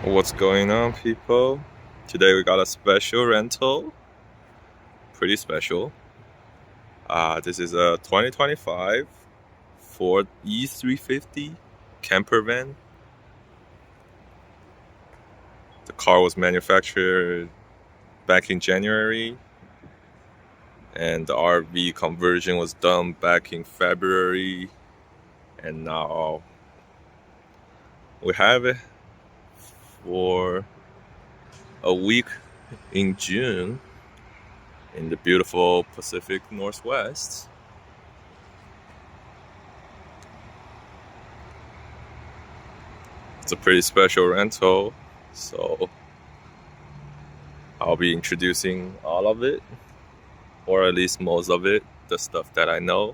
What's going on, people? Today we got a special rental. Pretty special. This is a 2025 Ford E350 camper van. The car was manufactured back in January, and the RV conversion was done back in February, and now we have it for a week in June in the beautiful Pacific Northwest. It's a pretty special rental, so I'll be introducing all of it, or at least most of it, the stuff that I know.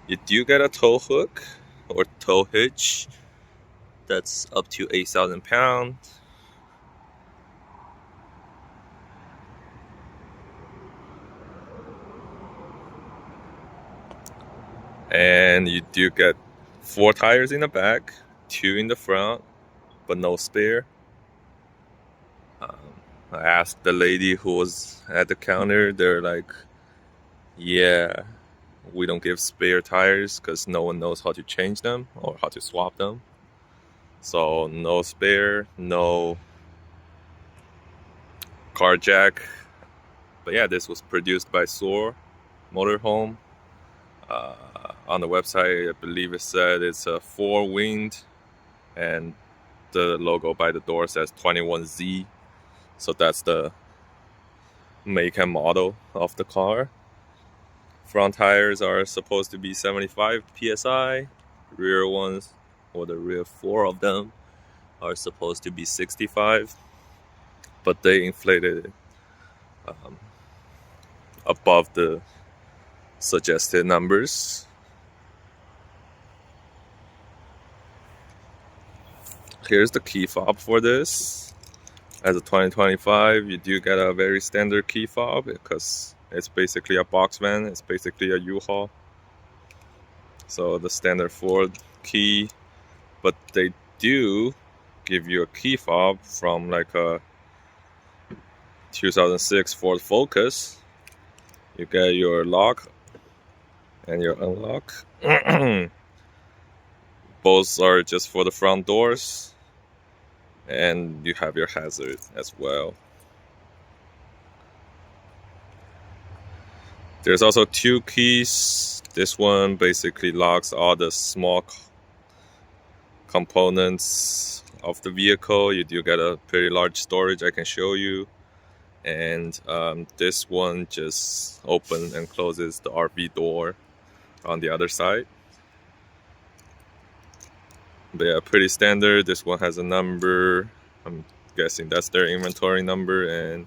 You do get a tow hook or tow hitch that's up to 8,000 pounds. And you do get 4 tires in the back, 2 in the front, but no spare. I asked the lady who was at the counter, they're like, yeah, we don't give spare tires because no one knows how to change them or how to swap them. So no spare, no car jack. But yeah, this was produced by Thor Motorhome. On the website, I believe it said it's a 4 Wind, and the logo by the door says 21Z. So that's the make and model of the car. Front tires are supposed to be 75 psi. Rear ones, or the rear 4 of them, are supposed to be 65. But they inflated it above the suggested numbers. Here's the key fob for this. As a 2025, you do get a very standard key fob because it's basically a box van. It's basically a U-Haul. So the standard Ford key, but they do give you a key fob from like a 2006 Ford Focus. You get your lock and your unlock. Both are just for the front doors, and you have your hazard as well. There's also 2 keys. This one basically locks all the small components of the vehicle. You do get a pretty large storage, I can show you. And this one just opens and closes the RV door on the other side. But yeah, pretty standard. This one has a number. I'm guessing that's their inventory number, and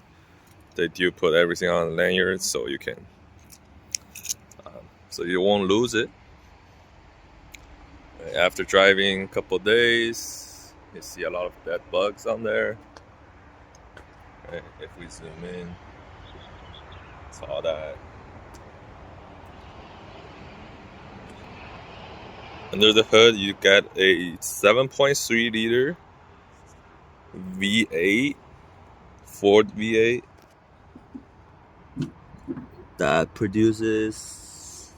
they do put everything on lanyards so you can so you won't lose it. After driving a couple days, you see a lot of dead bugs on there. If we zoom in, it's all that. Under the hood, you get a 7.3 liter V8, Ford V8, that produces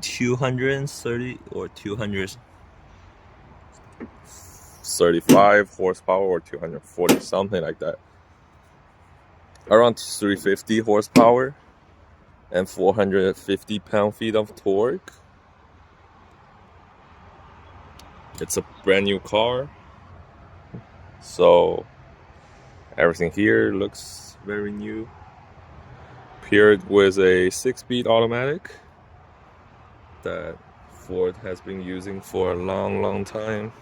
230 or 235 horsepower or 240, something like that. Around 350 horsepower and 450 pound-feet of torque. It's a brand new car, so everything here looks very new. Paired with a 6-speed automatic that Ford has been using for a long time.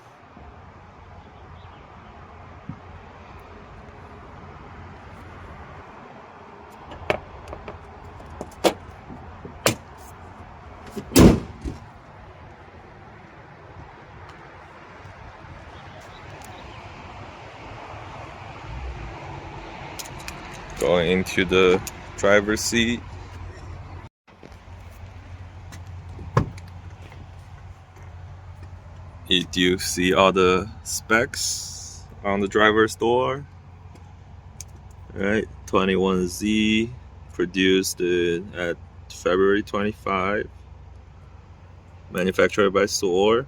Going into the driver's seat. You Did you see all the specs on the driver's door? Right, 21Z, produced at February 25, manufactured by Thor,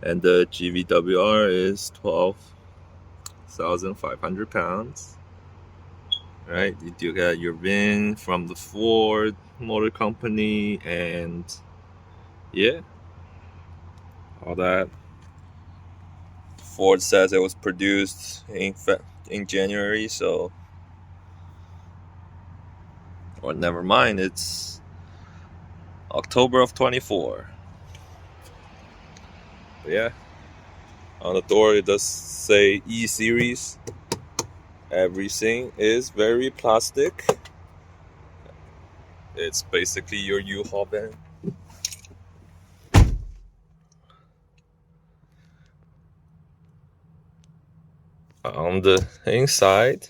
and the GVWR is 12,500 pounds. Right, you do get your VIN from the Ford Motor Company, and yeah, all that. Ford says it was produced in January, so, or never mind, it's October of 24. But yeah, on the door it does say E series. Everything is very plastic. It's basically your U-Haul van. On the inside,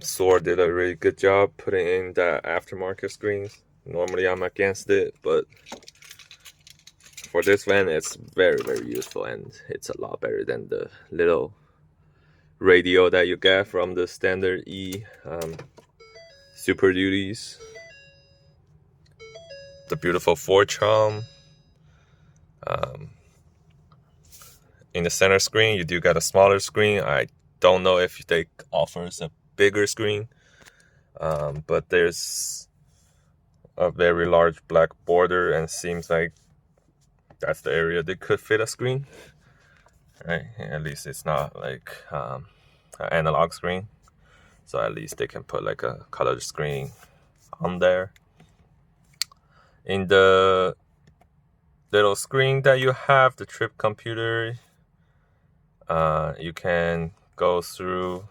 Thor did a really good job putting in that aftermarket screens. Normally I'm against it, but for this van it's very, very useful, and it's a lot better than the little radio that you get from the standard E Super Duties. The beautiful Ford charm. In the center screen, you do get a smaller screen. I don't know if they offers a bigger screen, but there's a very large black border, and seems like that's the area they could fit a screen. Right? At least it's not like an analog screen, so at least they can put like a color screen on there. In the little screen that you have, the trip computer, you can go through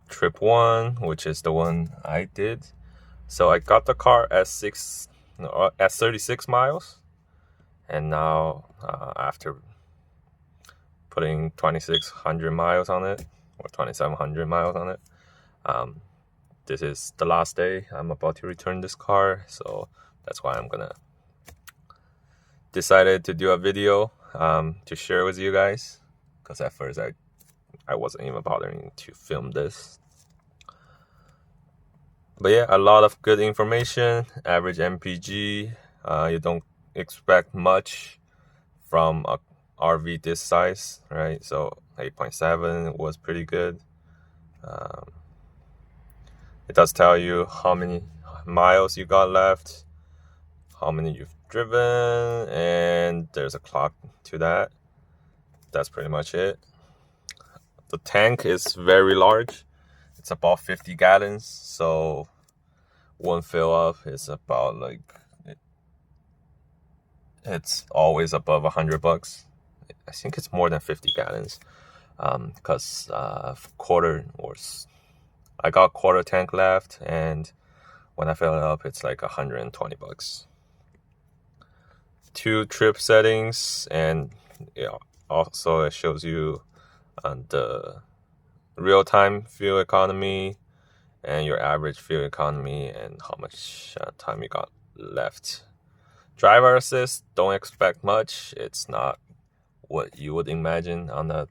trip 1, which is the one I did. So I got the car at 36 miles, and now after putting 2,600 miles on it, or 2,700 miles on it, this is the last day. I'm about to return this car, so that's why I'm gonna decided to do a video to share with you guys, because at first I wasn't even bothering to film this. But yeah, a lot of good information. Average MPG, you don't expect much from a RV this size, right? So 8.7 was pretty good. It does tell you how many miles you got left, how many you've driven, and there's a clock to that. That's pretty much it. The tank is very large. It's about 50 gallons, so one fill up is about like, it's always above $100. I think it's more than 50 gallons, because I got quarter tank left, and when I fill it up, it's like $120. 2 trip settings, and yeah, also it shows you the real-time fuel economy and your average fuel economy, and how much time you got left. Driver assist, don't expect much. It's not what you would imagine on the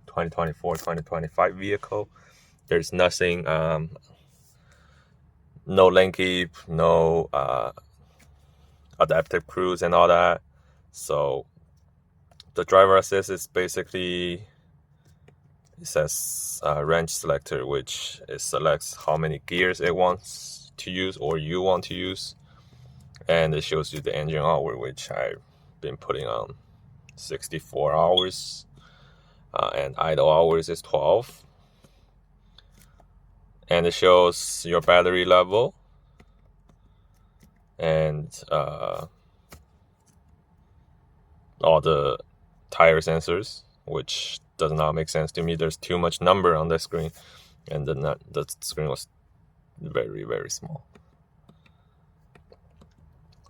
2024 2025 vehicle. There's nothing, no lane keep, no adaptive cruise and all that. So the driver assist is basically, it says range selector, which it selects how many gears it wants to use or you want to use, and it shows you the engine hour, which I've been putting on 64 hours, and idle hours is 12, and it shows your battery level and all the tire sensors, which does not make sense to me. There's too much number on the screen, and the screen was very, very small.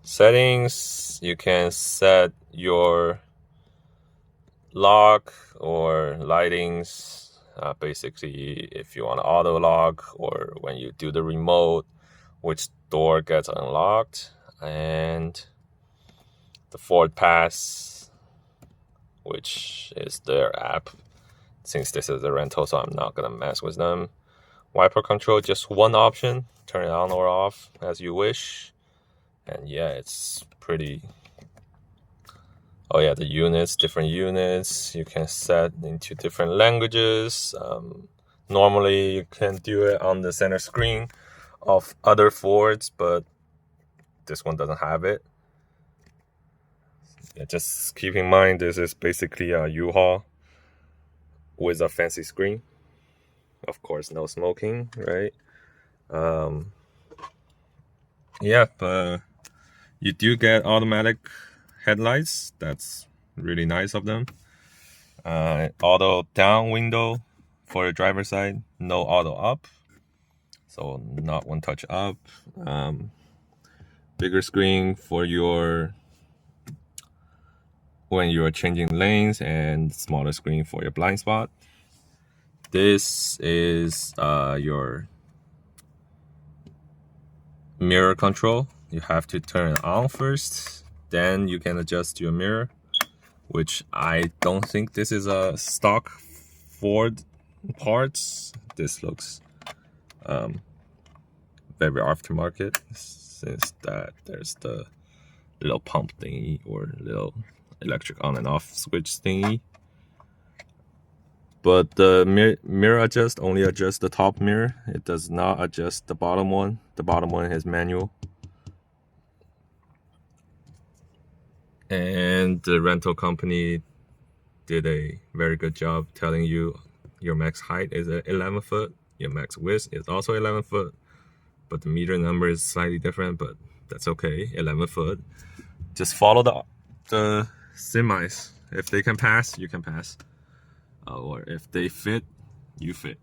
Settings, you can set your lock or lightings. Basically, if you want to auto lock, or when you do the remote, which door gets unlocked. And the Ford Pass, which is their app. Since this is a rental, so I'm not gonna mess with them. Wiper control, just one option, turn it on or off as you wish. And yeah, it's pretty. Oh yeah, the units, different units, you can set into different languages. Normally you can do it on the center screen of other Fords, but this one doesn't have it. Yeah, just keep in mind this is basically a U-Haul with a fancy screen. Of course, no smoking, right? Yeah, but you do get automatic headlights. That's really nice of them. Auto down window for the driver's side, no auto up, so not one touch up. Bigger screen for your when you're changing lanes, and smaller screen for your blind spot. This is your mirror control. You have to turn it on first, then you can adjust your mirror, which I don't think this is a stock Ford parts. This looks very aftermarket, since that there's the little pump thingy or little electric on and off switch thingy. But the mirror adjust only adjusts the top mirror. It does not adjust the bottom one. The bottom one is manual. And the rental company did a very good job telling you your max height is 11 foot. Your max width is also 11 foot. But the meter number is slightly different, but that's okay. 11 foot. Just follow the semis. If they can pass, you can pass. Or if they fit, you fit.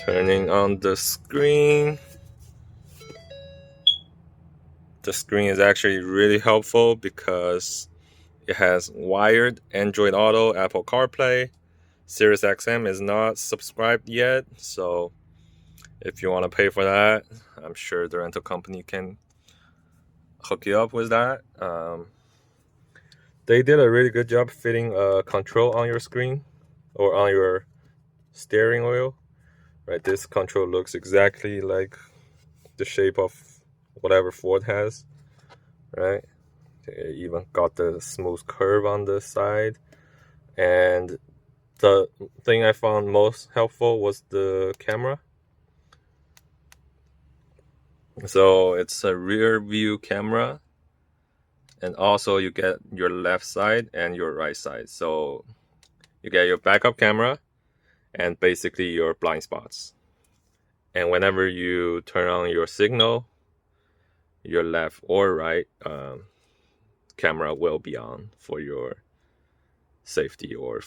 Turning on the screen. The screen is actually really helpful because it has wired Android Auto, Apple CarPlay. Sirius XM is not subscribed yet, so if you want to pay for that, I'm sure the rental company can hook you up with that. They did a really good job fitting a control on your screen or on your steering wheel. Right, this control looks exactly like the shape of whatever Ford has. Right, they even got the smooth curve on the side. And the thing I found most helpful was the camera. So it's a rear view camera, and also you get your left side and your right side. So you get your backup camera and basically your blind spots. And whenever you turn on your signal, your left or right camera will be on for your safety or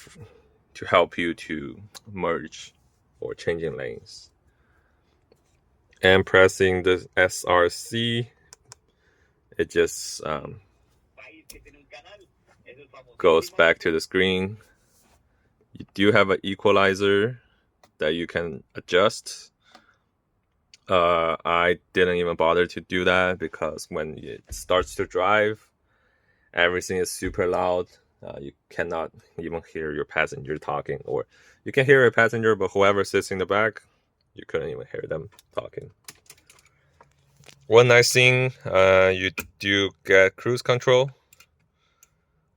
to help you to merge or changing lanes. And pressing the SRC, it just goes back to the screen. You do have an equalizer that you can adjust. I didn't even bother to do that because when it starts to drive, everything is super loud. You cannot even hear your passenger talking, or you can hear a passenger, but whoever sits in the back, you couldn't even hear them talking. One nice thing, you do get cruise control,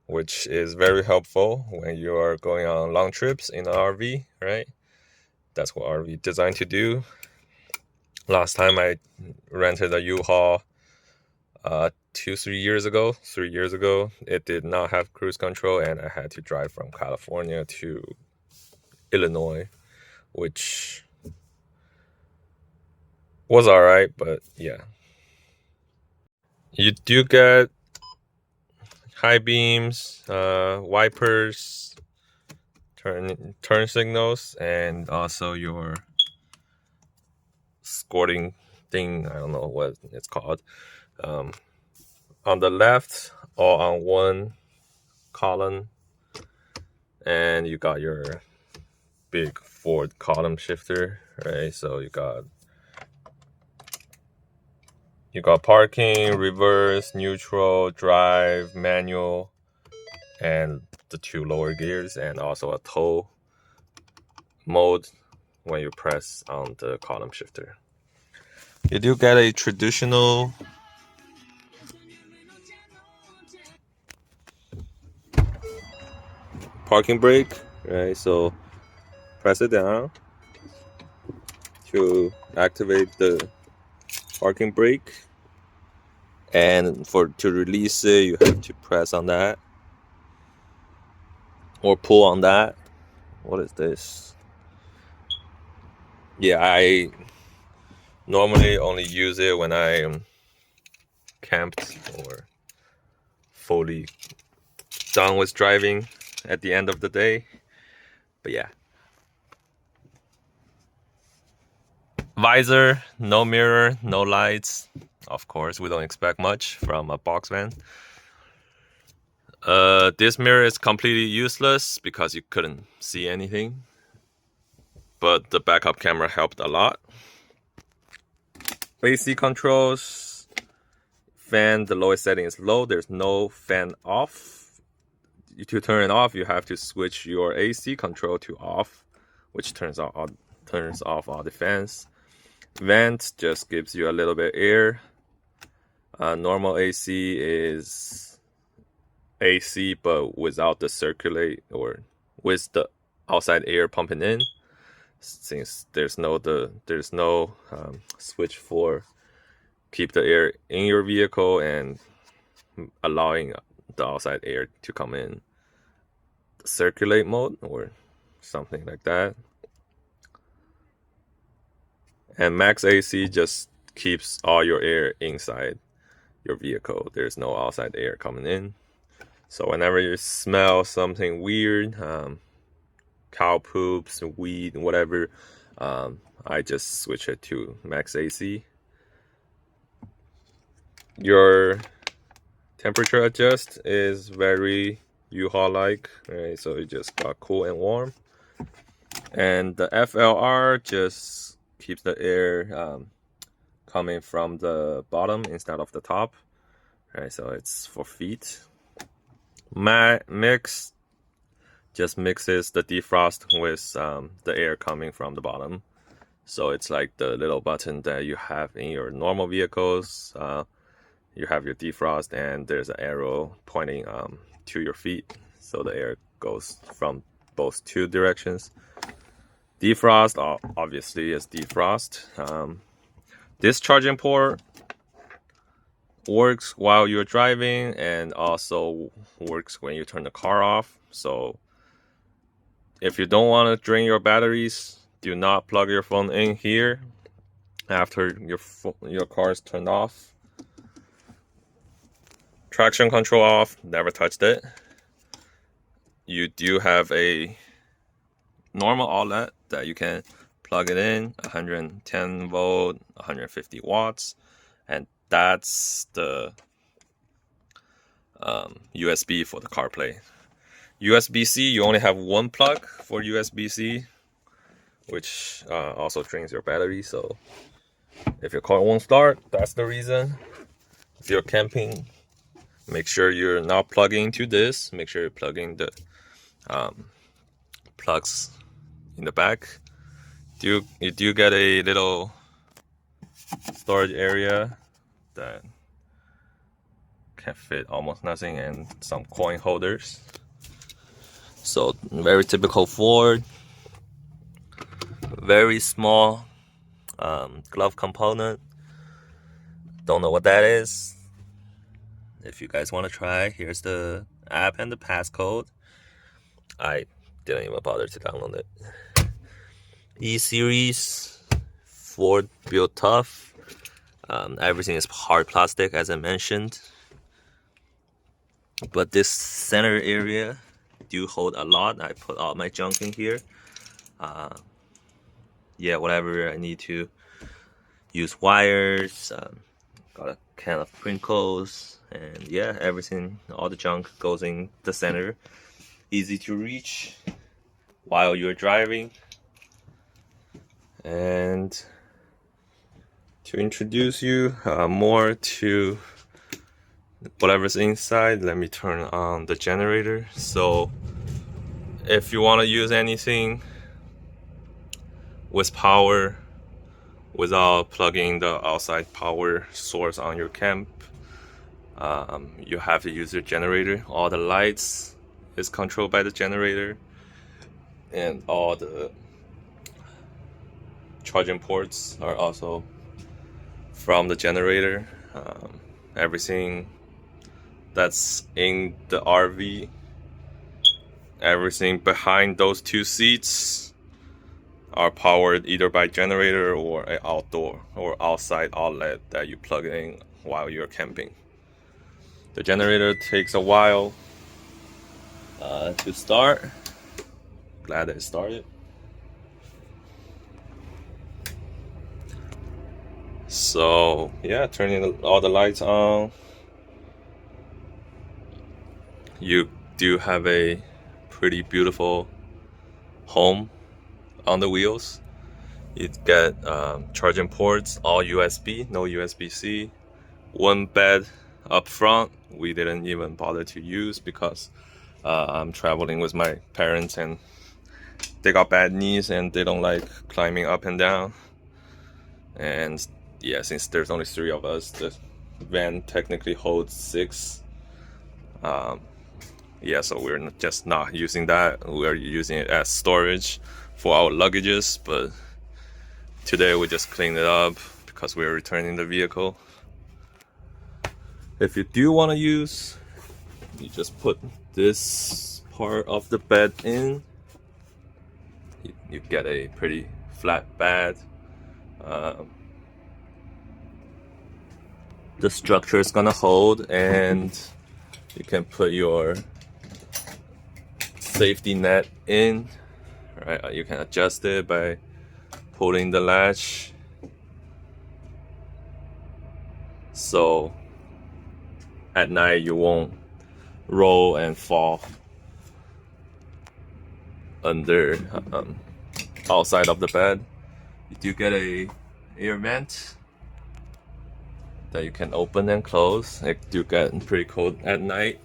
which is very helpful when you are going on long trips in an RV, right? That's what RV designed to do. Last time I rented a U-Haul 3 years ago, it did not have cruise control, and I had to drive from California to Illinois, which was alright, but yeah. You do get high beams, wipers, turn signals, and also your escorting thing. I don't know what it's called. On the left, all on one column, and you got your big Ford column shifter, right? So you got You got parking, reverse, neutral, drive, manual, and the 2 lower gears, and also a tow mode when you press on the column shifter. You do get a traditional parking brake, right? So press it down to activate the parking brake, and to release it, you have to press on that or pull on that. What is this? Yeah, I normally only use it when I am camped or fully done with driving at the end of the day. But yeah. Visor, no mirror, no lights. Of course, we don't expect much from a box van. This mirror is completely useless because you couldn't see anything. But the backup camera helped a lot. AC controls. Fan, the lowest setting is low. There's no fan off. To turn it off, you have to switch your AC control to off, which turns off all the fans. Vent just gives you a little bit air. Normal AC is AC, but without the circulate or with the outside air pumping in, since there's no switch for keep the air in your vehicle and allowing the outside air to come in. Circulate mode or something like that. And max AC just keeps all your air inside your vehicle. There's no outside air coming in. So whenever you smell something weird, cow poops, weed, whatever, I just switch it to max AC. Your temperature adjust is very U-Haul like, right? So it just got cool and warm. And the FLR just keeps the air coming from the bottom instead of the top. Right, so it's for feet. Mix just mixes the defrost with the air coming from the bottom. So it's like the little button that you have in your normal vehicles. You have your defrost and there's an arrow pointing to your feet. So the air goes from both 2 directions. Defrost obviously is defrost. This charging port works while you're driving and also works when you turn the car off. So if you don't want to drain your batteries, do not plug your phone in here after your car is turned off. Traction control off, never touched it. You do have a normal outlet that you can plug it in, 110 volt, 150 watts, and that's the USB for the CarPlay. USB-C, you only have one plug for USB-C, which also drains your battery. So if your car won't start, that's the reason. If you're camping, make sure you're not plugging into this. Make sure you're plugging the plugs in the back. You do get a little storage area that can fit almost nothing and some coin holders. So very typical Ford. Very small glove component. Don't know what that is. If you guys want to try, here's the app and the passcode. I didn't even bother to download it. E-Series, Ford built tough. Everything is hard plastic, as I mentioned. But this center area do hold a lot. I put all my junk in here. Yeah, whatever I need to use wires. Got a can of Pringles, and yeah, everything, all the junk goes in the center. Easy to reach while you're driving. And To introduce you more to whatever's inside, let me turn on the generator. So if you want to use anything with power without plugging the outside power source on your camp, you have to use your generator. All the lights is controlled by the generator, and all the charging ports are also from the generator. Everything that's in the RV, everything behind those two seats are powered either by generator or an outdoor or outside outlet that you plug in while you're camping. The generator takes a while to start. Glad that it started. So yeah, turning all the lights on. You do have a pretty beautiful home on the wheels. You get charging ports, all USB, no USB-C. One bed up front we didn't even bother to use because I'm traveling with my parents and they got bad knees and they don't like climbing up and down. And yeah, since there's only 3 of us, the van technically holds 6. Yeah, so we're just not using that. We're using it as storage for our luggages, but today we just cleaned it up because we're returning the vehicle. If you do want to use, you just put this part of the bed in. You get a pretty flat bed. The structure is gonna hold, and you can put your safety net in. Right, you can adjust it by pulling the latch. So at night you won't roll and fall under outside of the bed. You do get a air vent that you can open and close. It do get pretty cold at night,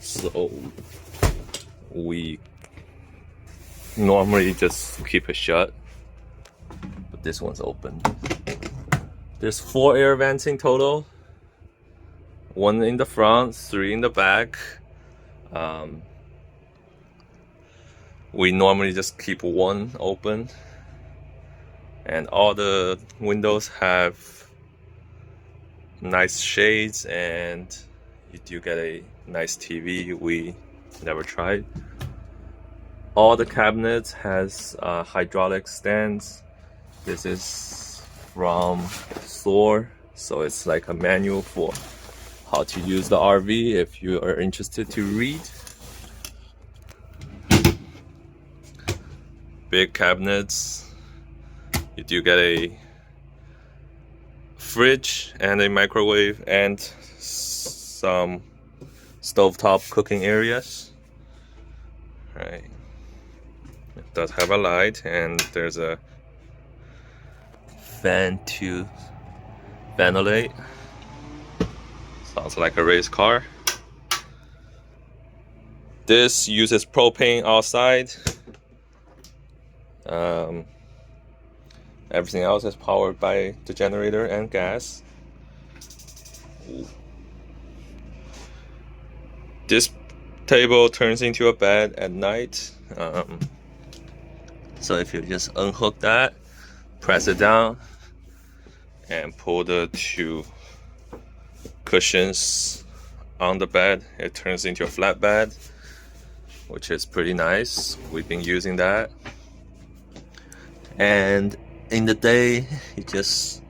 so we normally just keep it shut, but this one's open. There's 4 air vents in total, 1 in the front, 3 in the back. We normally just keep 1 open, and all the windows have nice shades, and you do get a nice TV we never tried. All the cabinets has hydraulic stands. This is from Thor, so it's like a manual for how to use the RV if you are interested to read. Big cabinets. You do get a fridge and a microwave and some stovetop cooking areas. Right. It does have a light, and there's a fan to ventilate. Sounds like a race car. This uses propane outside. Everything else is powered by the generator and gas. Ooh. This table turns into a bed at night. So if you just unhook that, press it down, and pull the 2 cushions on the bed, it turns into a flat bed, which is pretty nice. We've been using that. And in the day, you just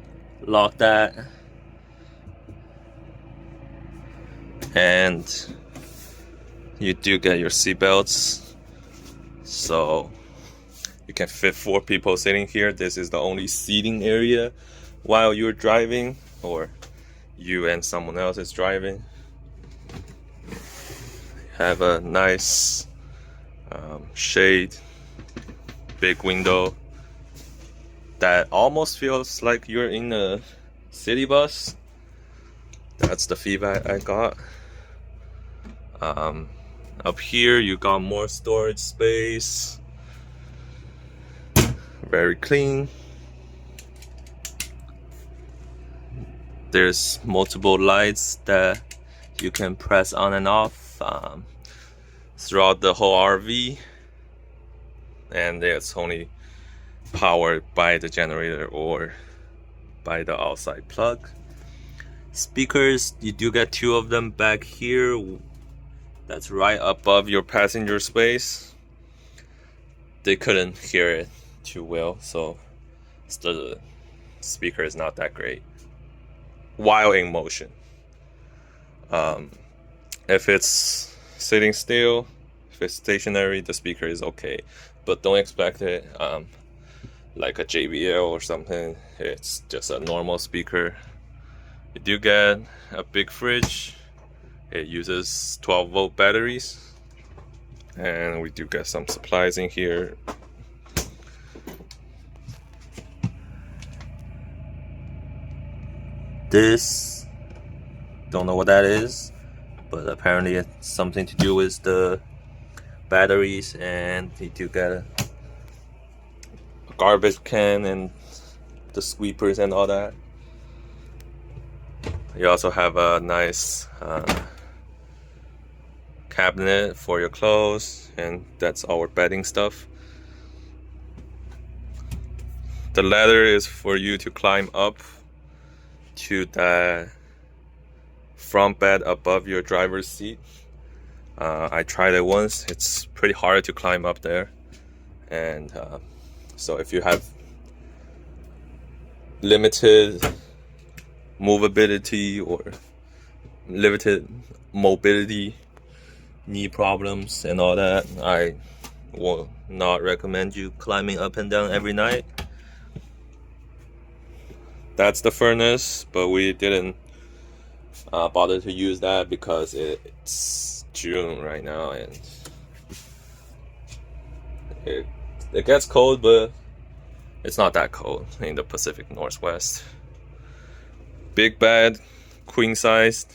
lock that, and you do get your seat belts, so you can fit 4 people sitting here. This is the only seating area while you're driving, or you and someone else is driving. Have a nice shade, big window that almost feels like you're in a city bus. That's the feedback I got. Up here you got more storage space, very clean. There's multiple lights that you can press on and off throughout the whole RV, and it's only powered by the generator or by the outside plug. Speakers, you do get 2 of them back here. That's right above your passenger space. They couldn't hear it too well, so the speaker is not that great while in motion. If it's sitting still, if it's stationary, the speaker is okay, but don't expect it like a JBL or something. It's just a normal speaker. You do get a big fridge. It uses 12-volt batteries, and we do get some supplies in here. This, don't know what that is, but apparently it's something to do with the batteries, and you do get a garbage can and the sweepers and all that. You also have a nice cabinet for your clothes, and that's our bedding stuff. The ladder is for you to climb up to the front bed above your driver's seat. I tried it once. It's pretty hard to climb up there, and so if you have limited movability or limited mobility, knee problems and all that, I will not recommend you climbing up and down every night. That's the furnace, but we didn't bother to use that because it's June right now, and it gets cold, but it's not that cold in the Pacific Northwest. Big bed, queen size.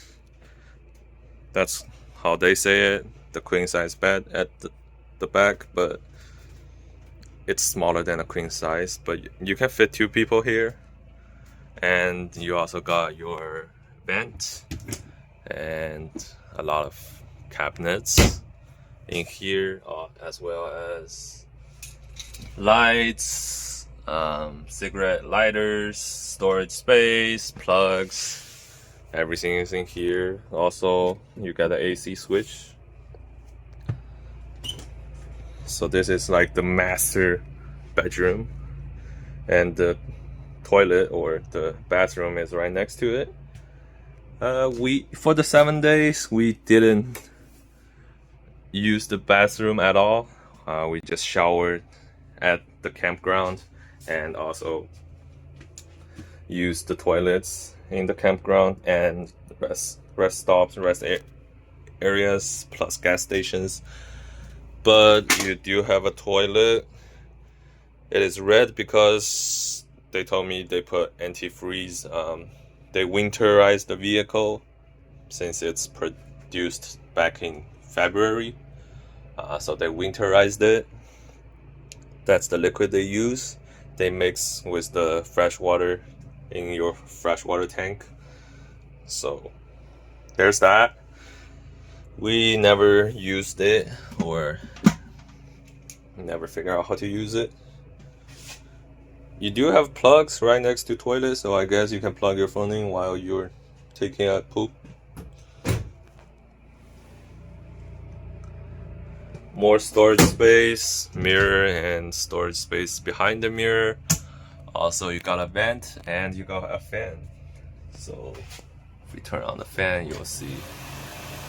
That's how they say it, the queen size bed at the back, but it's smaller than a queen size, but you can fit 2 people here. And you also got your vent and a lot of cabinets in here, as well as lights, cigarette lighters, storage space, plugs. Everything is in here. Also, you got the AC switch. So this is like the master bedroom, and the toilet or the bathroom is right next to it. For the 7 days we didn't use the bathroom at all. We just showered at the campground and also used the toilets in the campground and rest stops, rest areas, plus gas stations. But you do have a toilet. It is red because they told me they put antifreeze. They winterized the vehicle since it's produced back in February. So they winterized it. That's the liquid they use. They mix with the fresh water in your freshwater tank. So there's that. We never used it or never figured out how to use it. You do have plugs right next to toilet, so I guess you can plug your phone in while you're taking a poop. More storage space, mirror, and storage space behind the mirror. Also, you got a vent and you got a fan. So if we turn on the fan, you'll see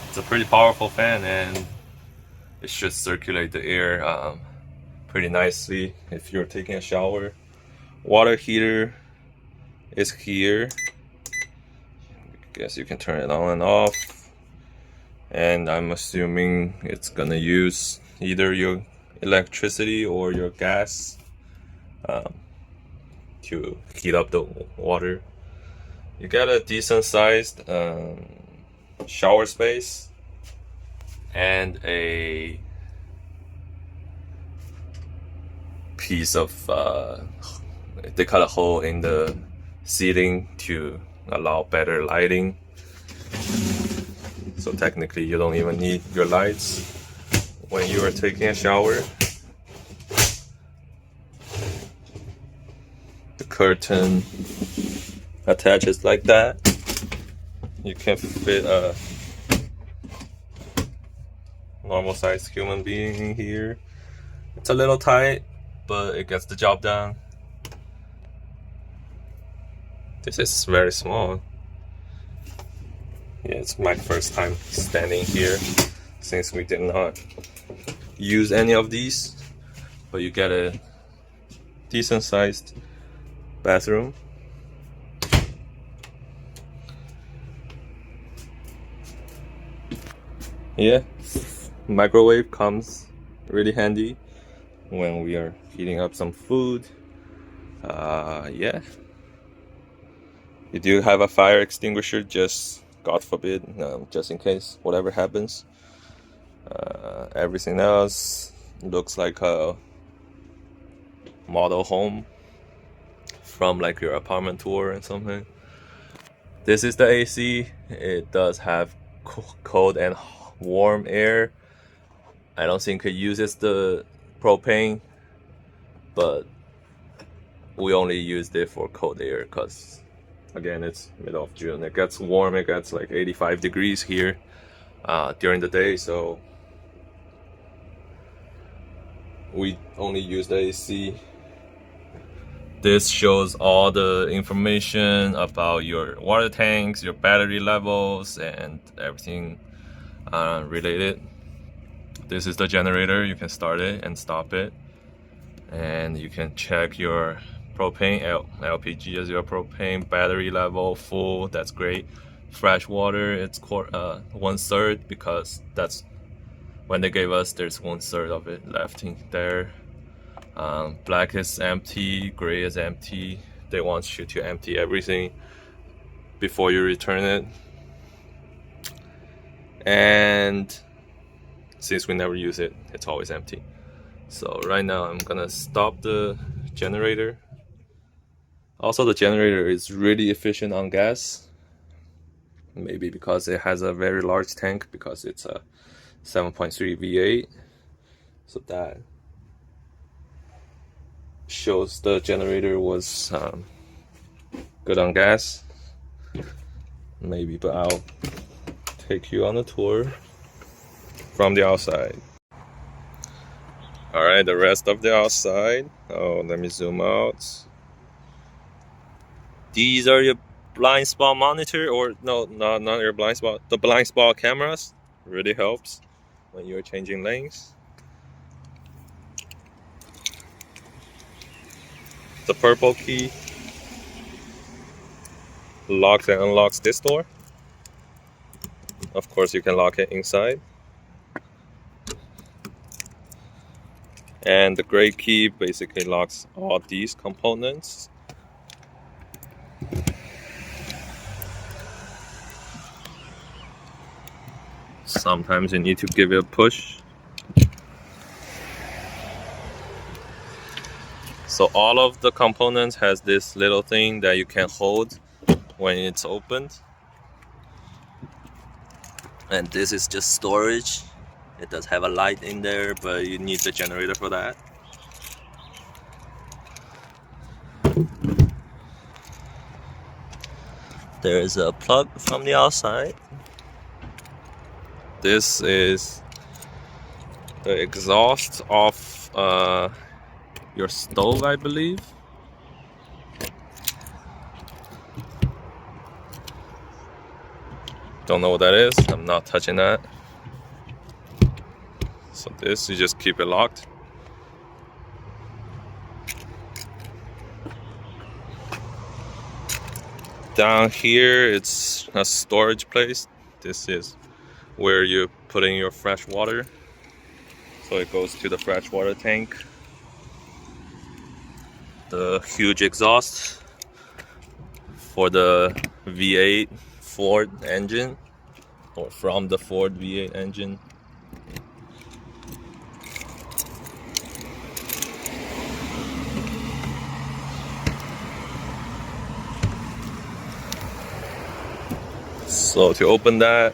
it's a pretty powerful fan, and it should circulate the air pretty nicely if you're taking a shower. Water heater is here. I guess you can turn it on and off. And I'm assuming it's gonna use either your electricity or your gas. to heat up the water. You get a decent sized shower space and a piece of they cut a hole in the ceiling to allow better lighting. So technically you don't even need your lights when you are taking a shower. The curtain attaches like that. You can fit a normal sized human being in here. It's a little tight, but it gets the job done. This is very small. Yeah, it's my first time standing here since we did not use any of these. But you get a decent sized bathroom. Yeah, microwave comes really handy when we are heating up some food. Yeah, you do have a fire extinguisher, just God forbid, just in case whatever happens. Everything else looks like a model home from like your apartment tour or something. This is the AC. It does have cold and warm air. I don't think it uses the propane, but we only used it for cold air because again it's middle of June. It gets warm, it gets like 85 degrees here during the day, so we only use the AC. This shows all the information about your water tanks, your battery levels, and everything related. This is the generator. You can start it and stop it, and you can check your propane, LPG as your propane, battery level full. That's great. Fresh water, it's 1/3 because that's when they gave us. There's 1/3 of it left in there. Black is empty, gray is empty. They want you to empty everything before you return it. And since we never use it, it's always empty. So right now I'm gonna stop the generator. Also, the generator is really efficient on gas. Maybe because it has a very large tank, because it's a 7.3 V8. So that shows the generator was good on gas. Maybe, but I'll take you on a tour from the outside. All right, the rest of the outside. Oh, let me zoom out. These are your blind spot monitor, or no, not your blind spot. The blind spot cameras really helps when you're changing lanes. The purple key locks and unlocks this door. Of course, you can lock it inside. And the gray key basically locks all these components. Sometimes you need to give it a push. So all of the components has this little thing that you can hold when it's opened. And this is just storage. It does have a light in there, but you need the generator for that. There is a plug from the outside. This is the exhaust of your stove, I believe. Don't know what that is. I'm not touching that. So this, you just keep it locked. Down here, it's a storage place. This is where you put in your fresh water. So it goes to the fresh water tank. the huge exhaust for the V8 Ford engine, or from the Ford V8 engine. So to open that,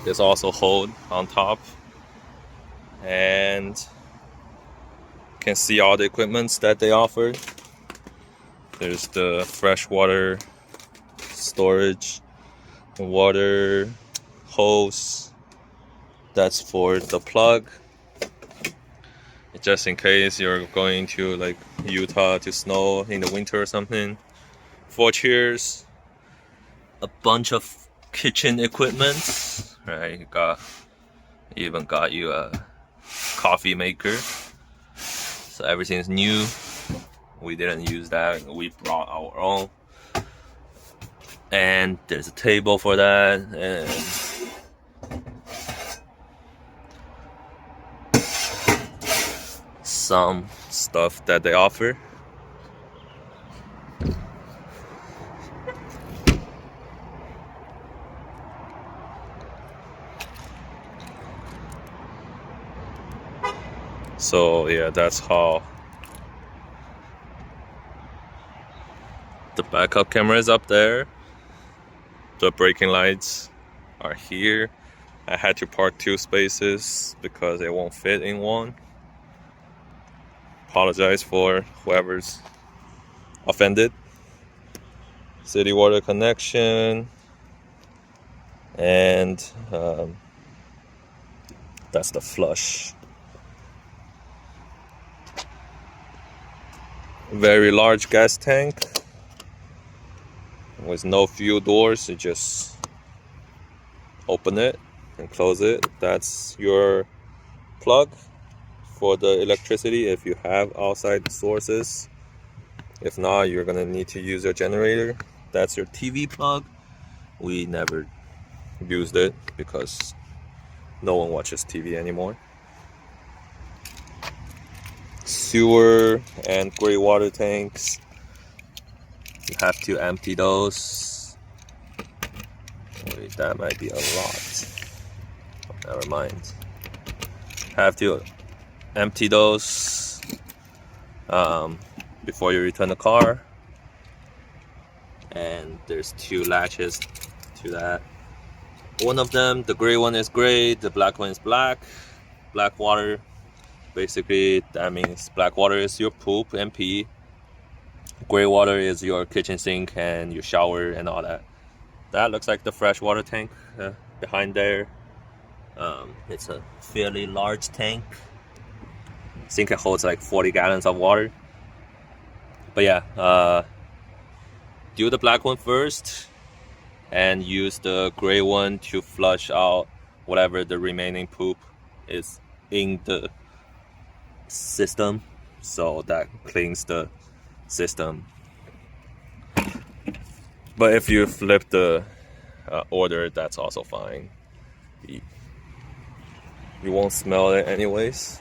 there's also hold on top, and you can see all the equipments that they offered. There's the freshwater storage, water hose, that's for the plug, just in case you're going to like Utah to snow in the winter or something. 4 chairs, a bunch of kitchen equipment, right? Even got you a coffee maker, so everything's new. We didn't use that, we brought our own. And there's a table for that, and some stuff that they offer. So yeah, that's how the backup camera is up there. The braking lights are here. I had to park 2 spaces because it won't fit in one. Apologize for whoever's offended. City water connection, and that's the flush. Very large gas tank with no fuel doors. You just open it and close it. That's your plug for the electricity if you have outside sources. If not, you're gonna need to use your generator. That's your TV plug. We never used it because no one watches TV anymore. Sewer and gray water tanks. You have to empty those. Wait, that might be a lot. Never mind. Have to empty those before you return the car. And there's 2 latches to that. One of them, the gray one, is gray, the black one is black. Black water, basically that means black water is your poop and pee. Gray water is your kitchen sink and your shower and all that. That looks like the freshwater tank behind there. It's a fairly large tank. I think it holds like 40 gallons of water. But yeah, do the black one first and use the gray one to flush out whatever the remaining poop is in the system, so that cleans the system. But if you flip the order, that's also fine. You won't smell it anyways.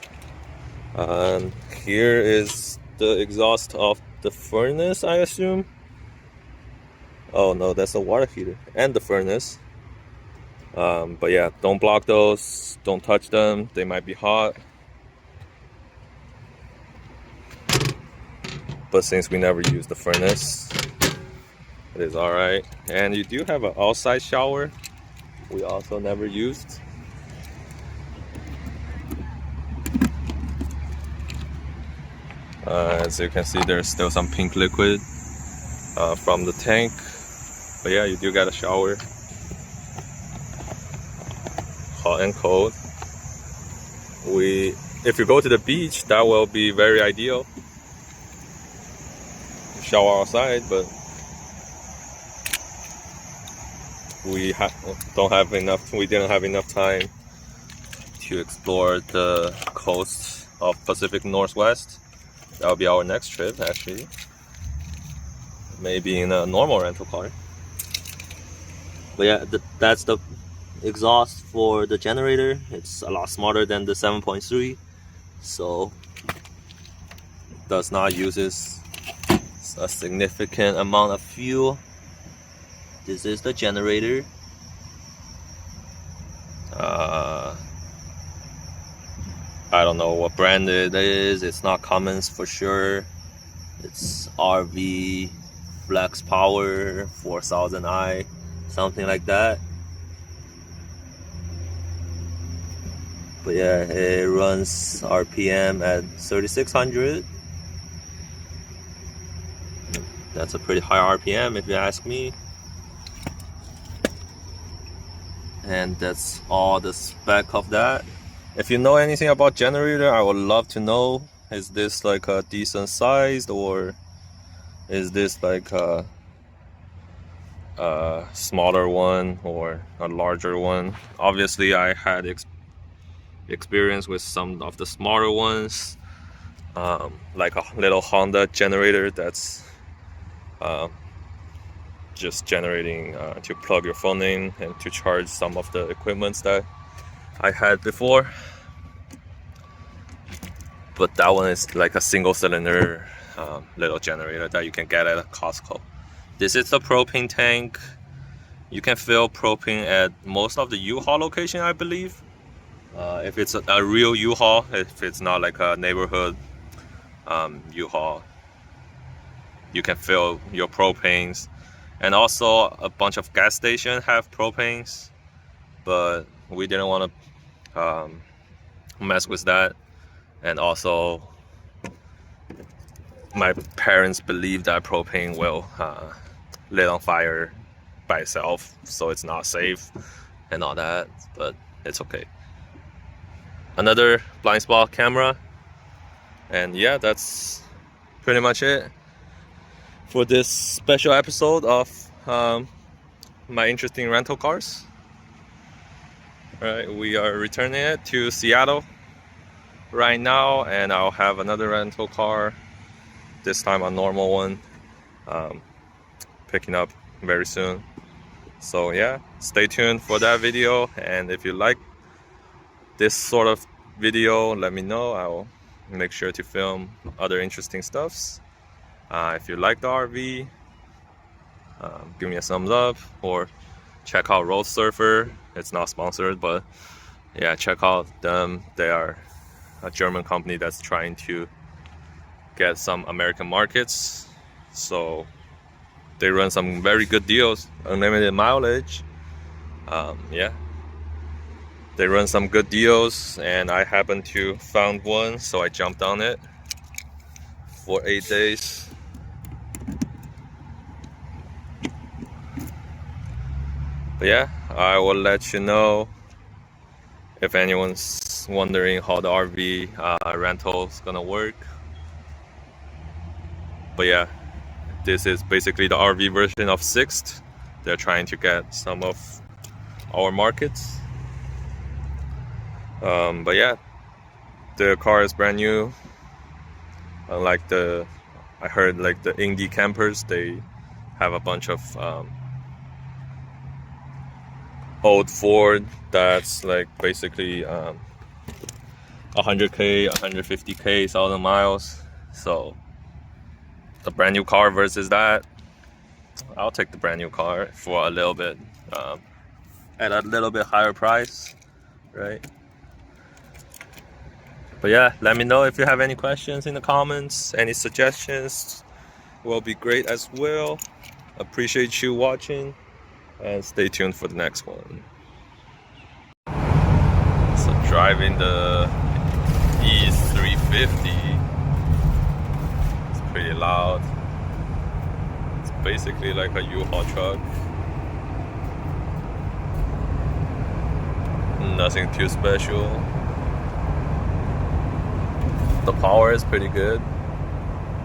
Here is the exhaust of the furnace, I assume. Oh no, that's the water heater and the furnace. But yeah, don't block those, don't touch them, they might be hot. But since we never use the furnace, it is alright. And you do have an outside shower, we also never used. As you can see, there's still some pink liquid from the tank. But yeah, you do got a shower, hot and cold. If you go to the beach, that will be very ideal. Shower outside, but we didn't have enough time to explore the coast of Pacific Northwest. That'll be our next trip, actually. Maybe in a normal rental car. But yeah, that's the exhaust for the generator. It's a lot smarter than the 7.3. So does not use a significant amount of fuel. This is the generator. I don't know what brand it is. It's not Cummins for sure. It's RV Flex Power 4000i, something like that. But yeah, it runs RPM at 3600. That's a pretty high RPM if you ask me. And that's all the spec of that. If you know anything about generator, I would love to know. Is this like a decent sized, or is this like a smaller one or a larger one? Obviously I had experience with some of the smaller ones, like a little Honda generator that's just generating to plug your phone in and to charge some of the equipments that I had before. But that one is like a single cylinder little generator that you can get at a Costco. This is the propane tank. You can fill propane at most of the U-Haul location, I believe. If it's a real U-Haul, if it's not like a neighborhood U-Haul, you can fill your propanes. And also a bunch of gas stations have propanes, but we didn't want to mess with that. And also my parents believe that propane will lit on fire by itself, so it's not safe and all that, but it's okay. Another blind spot camera, and yeah, that's pretty much it for this special episode of my interesting rental cars. All right, we are returning it to Seattle right now, and I'll have another rental car, this time a normal one, picking up very soon. So yeah, stay tuned for that video, and if you like this sort of video, let me know. I'll make sure to film other interesting stuffs. If you like the RV, give me a thumbs up, or check out Roadsurfer. It's not sponsored, but yeah, check out them. They are a German company that's trying to get some American markets, so they run some very good deals, unlimited mileage. Yeah, they run some good deals, and I happened to found one, so I jumped on it for 8 days. But yeah, I will let you know if anyone's wondering how the RV rental is gonna work. But yeah, this is basically the RV version of Sixt. They're trying to get some of our markets. But yeah, the car is brand new. Unlike I heard like the indie campers, they have a bunch of old Ford that's like basically 100k, 150k, 1,000 miles. So the brand new car versus that, I'll take the brand new car for a little bit, at a little bit higher price, right? But yeah, let me know if you have any questions in the comments. Any suggestions will be great as well. Appreciate you watching, and stay tuned for the next one. So driving the E350, it's pretty loud. It's basically like a U-Haul truck. Nothing too special. The power is pretty good.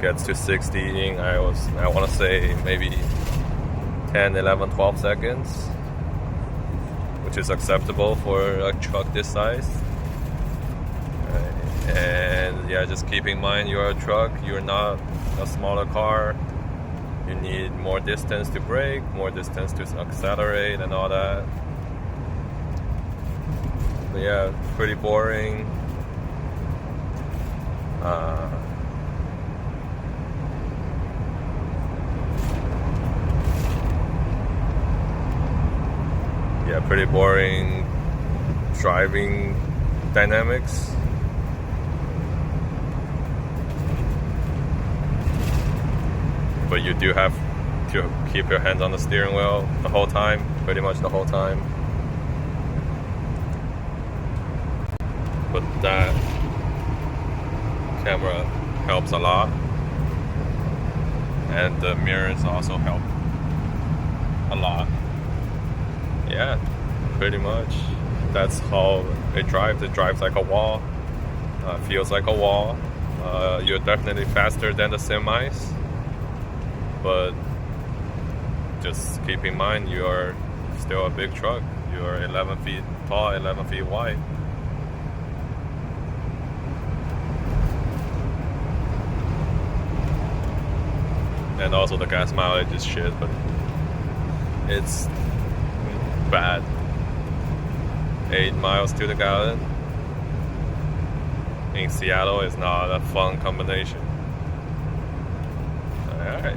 Gets to 60 in, I want to say maybe 10, 11, 12 seconds, which is acceptable for a truck this size. And yeah, just keep in mind, you're a truck, you're not a smaller car. You need more distance to brake, more distance to accelerate and all that. But yeah, pretty boring. yeah, pretty boring driving dynamics. But you do have to keep your hands on the steering wheel the whole time, pretty much the whole time. But that camera helps a lot, and the mirrors also help a lot. Yeah, pretty much that's how it drives. It drives like a wall, feels like a wall. You're definitely faster than the semis, but just keep in mind you are still a big truck. You are 11 feet tall, 11 feet wide. And also the gas mileage is shit, but it's bad. 8 miles to the gallon in Seattle is not a fun combination. Alright.